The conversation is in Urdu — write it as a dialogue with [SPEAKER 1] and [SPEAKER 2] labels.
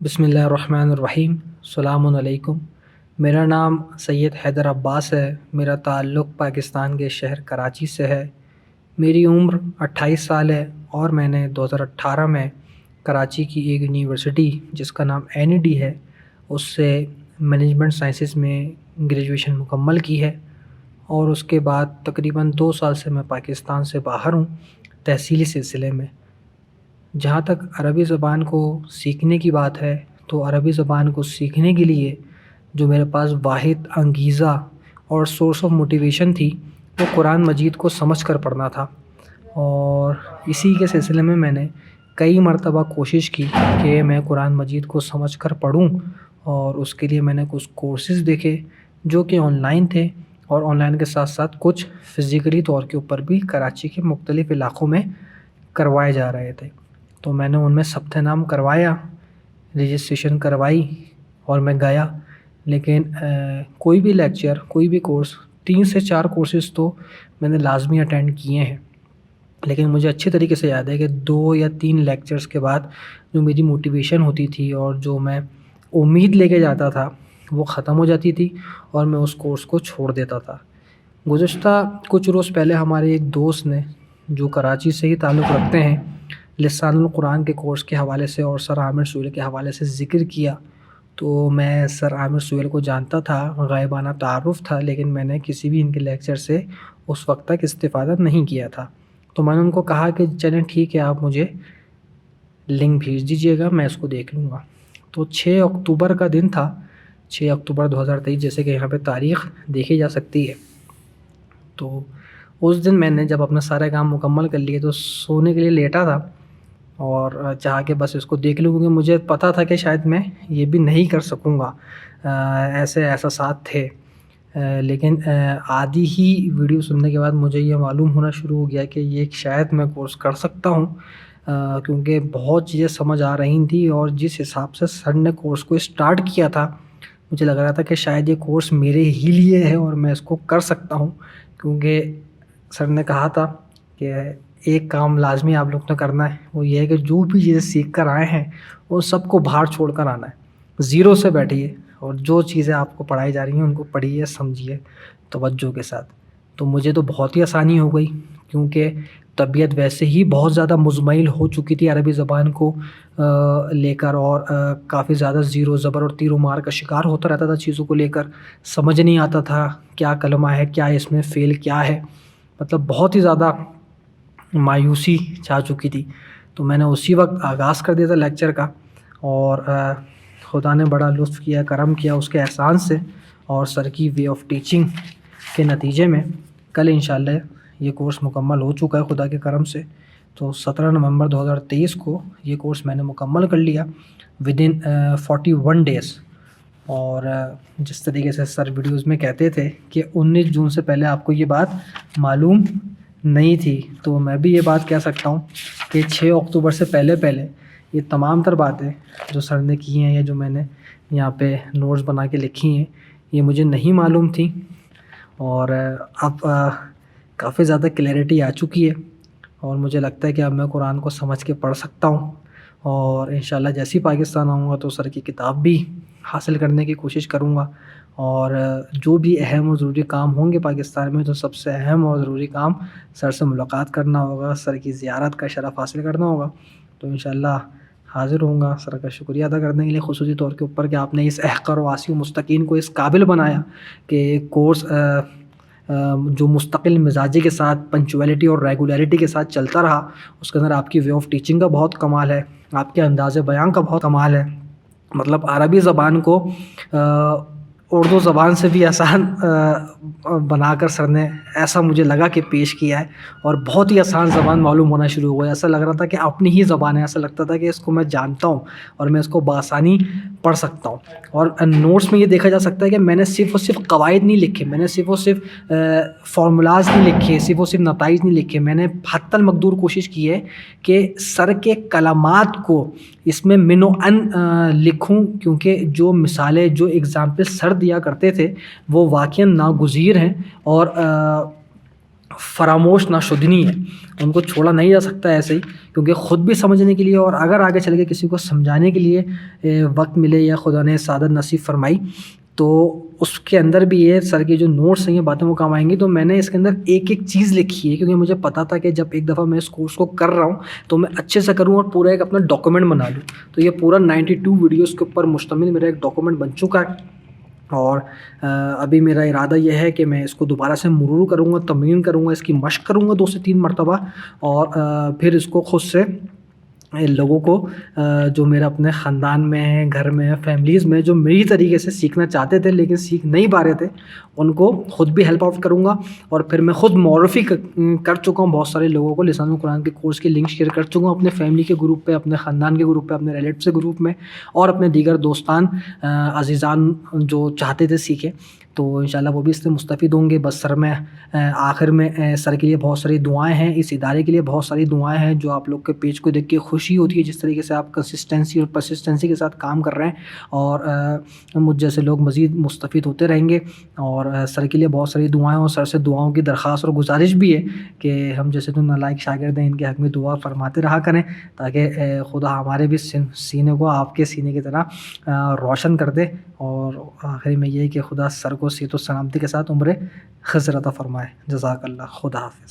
[SPEAKER 1] بسم اللہ الرحمن الرحیم۔ السلام علیکم۔ میرا نام سید حیدر عباس ہے۔ میرا تعلق پاکستان کے شہر کراچی سے ہے۔ میری عمر 28 سال ہے اور میں نے 2018 میں کراچی کی ایک یونیورسٹی جس کا نام NED ہے اس سے مینجمنٹ سائنسز میں گریجویشن مکمل کی ہے، اور اس کے بعد تقریباً 2 سال سے میں پاکستان سے باہر ہوں تحصیلی سلسلے میں۔ جہاں تک عربی زبان کو سیکھنے کی بات ہے تو عربی زبان کو سیکھنے کے لیے جو میرے پاس واحد انگیزہ اور سورس آف موٹیویشن تھی وہ قرآن مجید کو سمجھ کر پڑھنا تھا، اور اسی کے سلسلے میں میں نے کئی مرتبہ کوشش کی کہ میں قرآن مجید کو سمجھ کر پڑھوں، اور اس کے لیے میں نے کچھ کورسز دیکھے جو کہ آن لائن تھے، اور آن لائن کے ساتھ ساتھ کچھ فزیکلی طور کے اوپر بھی کراچی کے مختلف علاقوں میں کروائے جا رہے تھے۔ تو میں نے ان میں ثبت نام کروایا، رجسٹریشن کروائی اور میں گیا، لیکن کوئی بھی لیکچر، کوئی بھی کورس، 3 سے 4 کورسز تو میں نے لازمی اٹینڈ کیے ہیں، لیکن مجھے اچھی طریقے سے یاد ہے کہ 2 یا 3 لیکچرز کے بعد جو میری موٹیویشن ہوتی تھی اور جو میں امید لے کے جاتا تھا وہ ختم ہو جاتی تھی اور میں اس کورس کو چھوڑ دیتا تھا۔ گزشتہ کچھ روز پہلے ہمارے ایک دوست نے جو کراچی سے ہی تعلق رکھتے ہیں لسان القرآن کے کورس کے حوالے سے اور سر عامر سہیل کے حوالے سے ذکر کیا، تو میں سر عامر سہیل کو جانتا تھا، غائبانہ تعارف تھا، لیکن میں نے کسی بھی ان کے لیکچر سے اس وقت تک استفادہ نہیں کیا تھا۔ تو میں نے ان کو کہا کہ چلیں ٹھیک ہے، آپ مجھے لنک بھیج دیجیے گا، میں اس کو دیکھ لوں گا۔ تو 6 اکتوبر کا دن تھا، 6 اکتوبر 2023، جیسے کہ یہاں پہ تاریخ دیکھی جا سکتی ہے۔ تو اس دن میں نے جب اپنا سارے کام مکمل کر لیے تو سونے کے لیے لیٹا تھا اور چاہا کہ بس اس کو دیکھ لوں، کیونکہ مجھے پتہ تھا کہ شاید میں یہ بھی نہیں کر سکوں گا، ایسے احساسات تھے۔ لیکن آدھی ہی ویڈیو سننے کے بعد مجھے یہ معلوم ہونا شروع ہو گیا کہ یہ شاید میں کورس کر سکتا ہوں، کیونکہ بہت چیزیں سمجھ آ رہی تھیں، اور جس حساب سے سر نے کورس کو اسٹارٹ کیا تھا مجھے لگ رہا تھا کہ شاید یہ کورس میرے ہی لیے ہے اور میں اس کو کر سکتا ہوں، کیونکہ سر نے کہا تھا کہ ایک کام لازمی آپ لوگ نے کرنا ہے، وہ یہ ہے کہ جو بھی چیزیں سیکھ کر آئے ہیں وہ سب کو باہر چھوڑ کر آنا ہے، زیرو سے بیٹھیے اور جو چیزیں آپ کو پڑھائی جا رہی ہیں ان کو پڑھیے، سمجھیے توجہ کے ساتھ۔ تو مجھے تو بہت ہی آسانی ہو گئی، کیونکہ طبیعت ویسے ہی بہت زیادہ مزمحل ہو چکی تھی عربی زبان کو لے کر، اور کافی زیادہ زیر و زبر اور تیر و مار کا شکار ہوتا رہتا تھا چیزوں کو لے کر، سمجھ نہیں آتا تھا کیا کلمہ ہے، کیا اس میں فعل کیا ہے، مطلب بہت ہی زیادہ مایوسی چھا چکی تھی۔ تو میں نے اسی وقت آغاز کر دیا تھا لیکچر کا، اور خدا نے بڑا لطف کیا، کرم کیا اس کے احسان سے، اور سر کی وے آف ٹیچنگ کے نتیجے میں کل انشاءاللہ یہ کورس مکمل ہو چکا ہے خدا کے کرم سے۔ تو 17 نومبر 2023 کو یہ کورس میں نے مکمل کر لیا ودن 41 ڈیز، اور جس طریقے سے سر ویڈیوز میں کہتے تھے کہ 19 جون سے پہلے آپ کو یہ بات معلوم نہیں تھی، تو میں بھی یہ بات کہہ سکتا ہوں کہ 6 اکتوبر سے پہلے یہ تمام تر باتیں جو سر نے کی ہیں یا جو میں نے یہاں پہ نوٹس بنا کے لکھی ہیں یہ مجھے نہیں معلوم تھی، اور اب کافی زیادہ کلیئرٹی آ چکی ہے، اور مجھے لگتا ہے کہ اب میں قرآن کو سمجھ کے پڑھ سکتا ہوں، اور انشاءاللہ جیسی پاکستان آؤں گا تو سر کی کتاب بھی حاصل کرنے کی کوشش کروں گا، اور جو بھی اہم اور ضروری کام ہوں گے پاکستان میں تو سب سے اہم اور ضروری کام سر سے ملاقات کرنا ہوگا، سر کی زیارت کا شرف حاصل کرنا ہوگا۔ تو انشاءاللہ حاضر ہوں گا سر کا شکریہ ادا کرنے کے لیے، خصوصی طور کے اوپر کہ آپ نے اس احقر و آسی و مستقین کو اس قابل بنایا کہ کورس جو مستقل مزاجی کے ساتھ پنچویلٹی اور ریگولیرٹی کے ساتھ چلتا رہا، اس کے اندر آپ کی وے آف ٹیچنگ کا بہت کمال ہے، آپ کے انداز بیان کا بہت کمال ہے، مطلب عربی زبان کو اردو زبان سے بھی آسان بنا کر سر نے ایسا مجھے لگا کہ پیش کیا ہے، اور بہت ہی آسان زبان معلوم ہونا شروع ہو گیا، ایسا لگ رہا تھا کہ اپنی ہی زبان ہے، ایسا لگتا تھا کہ اس کو میں جانتا ہوں اور میں اس کو بآسانی پڑھ سکتا ہوں۔ اور نوٹس میں یہ دیکھا جا سکتا ہے کہ میں نے صرف اور صرف قواعد نہیں لکھے، میں نے صرف اور صرف فارمولاز نہیں لکھے، صرف اور صرف نتائج نہیں لکھے، میں نے حتی المقدور کوشش کی ہے کہ سر کے کلمات کو اس میں من و ان لکھوں، کیونکہ جو مثالیں، جو اگزامپل سر دیا کرتے تھے وہ واقعاً ناگزیر ہیں، اور فراموش ناشدنی ہے، ان کو چھوڑا نہیں جا سکتا ایسے ہی، کیونکہ خود بھی سمجھنے کے لیے اور اگر آگے چل کے کسی کو سمجھانے کے لیے وقت ملے یا خدا نے سعادت نصیب فرمائی تو اس کے اندر بھی یہ سر کے جو نوٹس ہیں یہ باتیں وہ کام آئیں گی. تو میں نے اس کے اندر ایک ایک چیز لکھی ہے کیونکہ مجھے پتا تھا کہ جب ایک دفعہ میں اس کورس کو کر رہا ہوں تو میں اچھے سے کروں اور پورا ایک اپنا ڈاکومنٹ بنا لوں. تو یہ پورا 92 ویڈیوز کے اوپر مشتمل میرا ایک ڈاکومنٹ بن چکا ہے، اور ابھی میرا ارادہ یہ ہے کہ میں اس کو دوبارہ سے مرور کروں گا، تمرین کروں گا، اس کی مشق کروں گا 2 سے 3 مرتبہ، اور پھر اس کو خود سے لوگوں کو جو میرا اپنے خاندان میں ہیں، گھر میں، فیملیز میں، جو میری طریقے سے سیکھنا چاہتے تھے لیکن سیکھ نہیں پا رہے تھے، ان کو خود بھی ہیلپ آؤٹ کروں گا. اور پھر میں خود معرفی کر چکا ہوں بہت سارے لوگوں کو، لسان القرآن کے کورس کی لنک شیئر کر چکا ہوں اپنے فیملی کے گروپ پہ، اپنے خاندان کے گروپ پہ، اپنے ریلیٹیوس کے گروپ میں، اور اپنے دیگر دوستان عزیزان جو چاہتے تھے سیکھیں تو انشاءاللہ وہ بھی اس سے مستفید ہوں گے. بس سر میں آخر میں سر کے لیے بہت ساری دعائیں ہیں، اس ادارے کے لیے بہت ساری دعائیں ہیں. جو آپ لوگ کے پیج کو دیکھ کے خوشی ہوتی ہے جس طریقے سے آپ کنسسٹنسی اور پرسسٹنسی کے ساتھ کام کر رہے ہیں، اور مجھ جیسے لوگ مزید مستفید ہوتے رہیں گے. اور سر کے لیے بہت ساری دعائیں، اور سر سے دعاؤں کی درخواست اور گزارش بھی ہے کہ ہم جیسے تو نالائق شاگرد ہیں ان کے حق میں دعا فرماتے رہا کریں تاکہ خدا ہمارے بھی سینے کو آپ کے سینے کی طرح روشن کر دے. اور آخری میں یہ کہ خدا سر کو صحت و سلامتی کے ساتھ عمر خضر عطا فرمائے. جزاک اللہ. خدا حافظ.